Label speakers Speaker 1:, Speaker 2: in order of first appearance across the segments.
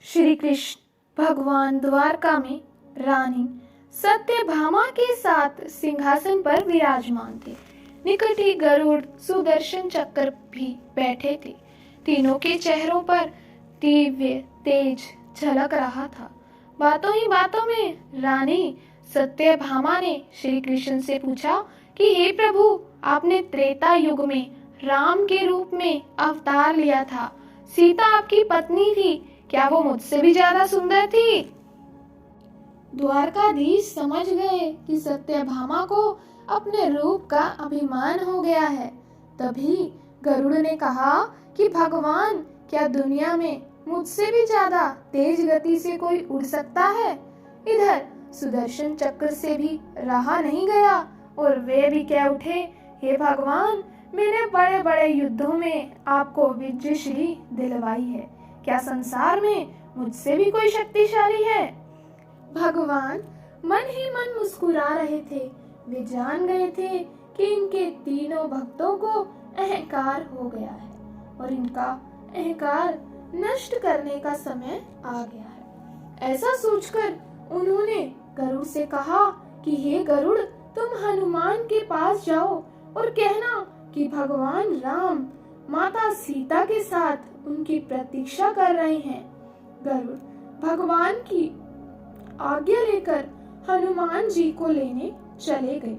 Speaker 1: श्री कृष्ण भगवान द्वारका में रानी सत्यभामा के साथ सिंहासन पर विराजमान थे। निकट ही गरुड़ सुदर्शन चक्र भी बैठे थे। तीनों के चेहरों पर दिव्य तेज झलक रहा था। बातों ही बातों में रानी सत्यभामा ने श्री कृष्ण से पूछा कि हे प्रभु, आपने त्रेता युग में राम के रूप में अवतार लिया था। सीता आपकी पत्नी थी, क्या वो मुझसे भी ज्यादा सुंदर थी? द्वारकाधीश समझ गए कि सत्यभामा को अपने रूप का अभिमान हो गया है। तभी गरुड़ ने कहा कि भगवान, क्या दुनिया में मुझसे भी ज्यादा तेज गति से कोई उड़ सकता है? इधर सुदर्शन चक्र से भी रहा नहीं गया और वे भी कह उठे, हे भगवान, मैंने बड़े बड़े युद्धों में आपको विजयश्री दिलवाई है, क्या संसार में मुझसे भी कोई शक्तिशाली है? भगवान मन ही मन मुस्कुरा रहे थे। वे जान गए थे कि इनके तीनों भक्तों को अहंकार हो गया है और इनका अहंकार नष्ट करने का समय आ गया है। ऐसा सोचकर उन्होंने गरुड़ से कहा कि हे गरुड़, तुम हनुमान के पास जाओ और कहना कि भगवान राम माता सीता के साथ उनकी प्रतीक्षा कर रहे हैं। गरुड़ भगवान की आज्ञा लेकर हनुमान जी को लेने चले गए।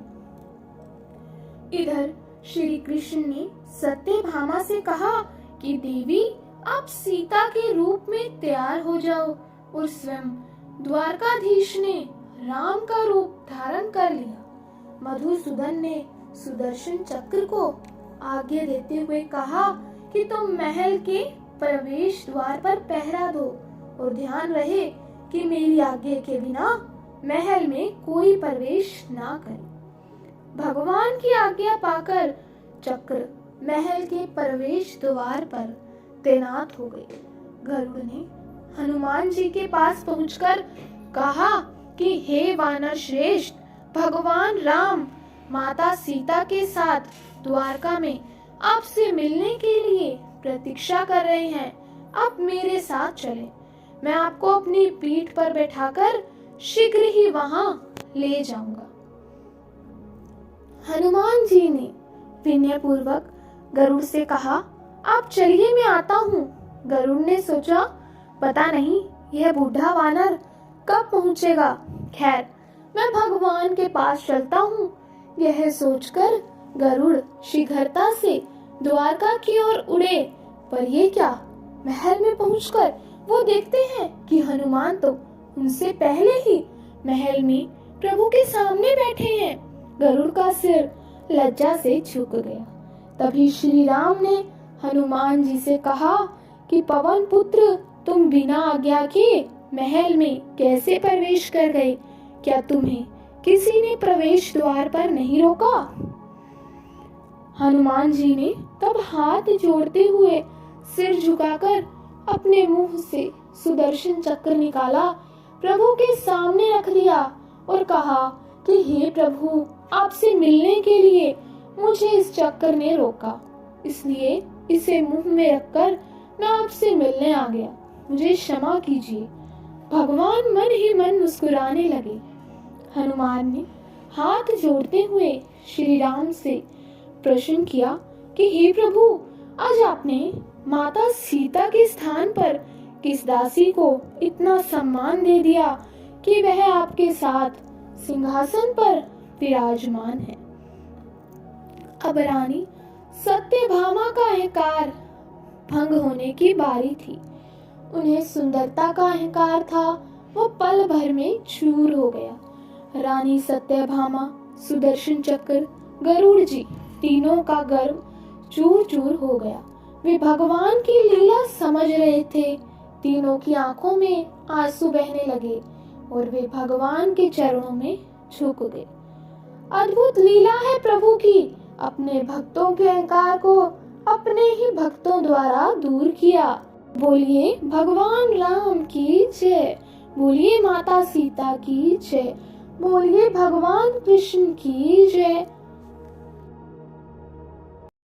Speaker 1: इधर श्री कृष्ण ने सत्यभामा से कहा कि देवी, आप सीता के रूप में तैयार हो जाओ और स्वयं द्वारकाधीश ने राम का रूप धारण कर लिया। मधुसूदन ने सुदर्शन चक्र को आज्ञा देते हुए कहा कि तुम महल के प्रवेश द्वार पर पहरा दो और ध्यान रहे कि मेरी आज्ञा के बिना महल में कोई प्रवेश ना करे। भगवान की आज्ञा पाकर चक्र महल के प्रवेश द्वार पर तैनात हो गए। गरुड़ ने हनुमान जी के पास पहुंचकर कहा कि हे वानर श्रेष्ठ, भगवान राम माता सीता के साथ द्वारका में आपसे मिलने के लिए प्रतीक्षा कर रहे हैं। आप मेरे साथ चलें। मैं आपको अपनी पीठ पर बैठाकर शीघ्र ही वहां ले जाऊंगा। हनुमान जी ने विनय पूर्वक गरुड़ से कहा, आप चलिए, मैं आता हूँ। गरुड़ ने सोचा, पता नहीं यह बूढ़ा वानर कब पहुँचेगा। खैर, मैं भगवान के पास चलता हूँ। यह सोचकर गरुड़ शीघ्रता से द्वारका की ओर उड़े। पर ये क्या, महल में पहुंचकर वो देखते हैं कि हनुमान तो उनसे पहले ही महल में प्रभु के सामने बैठे हैं। गरुड़ का सिर लज्जा से झुक गया। तभी श्री राम ने हनुमान जी से कहा कि पवन पुत्र, तुम बिना आज्ञा के महल में कैसे प्रवेश कर गए? क्या तुम्हें किसी ने प्रवेश द्वार पर नहीं रोका? हनुमान जी ने तब हाथ जोड़ते हुए सिर झुकाकर अपने मुंह से सुदर्शन चक्र निकाला, प्रभु के सामने रख दिया और कहा कि हे प्रभु, आपसे मिलने के लिए मुझे इस चक्र ने रोका, इसलिए इसे मुंह में रखकर मैं आपसे मिलने आ गया। मुझे क्षमा कीजिए। भगवान मन ही मन मुस्कुराने लगे। हनुमान ने हाथ जोड़ते हुए श्री राम से प्रश्न किया कि हे प्रभु, आज आपने माता सीता के स्थान पर किस दासी को इतना सम्मान दे दिया कि वह आपके साथ सिंहासन पर विराजमान है? अब रानी सत्यभामा का अहंकार भंग होने की बारी थी। उन्हें सुंदरता का अहंकार था, वो पल भर में चूर हो गया। रानी सत्यभामा, सुदर्शन चक्र, गरुड़ जी, तीनों का गर्व चूर चूर हो गया। वे भगवान की लीला समझ रहे थे। तीनों की आंखों में आंसू बहने लगे और वे भगवान के चरणों में झुक गए। अद्भुत लीला है प्रभु की। अपने भक्तों के अहंकार को अपने ही भक्तों द्वारा दूर किया। बोलिए भगवान राम की जय। बोलिए माता सीता की जय। बोलिए भगवान कृष्ण की जय।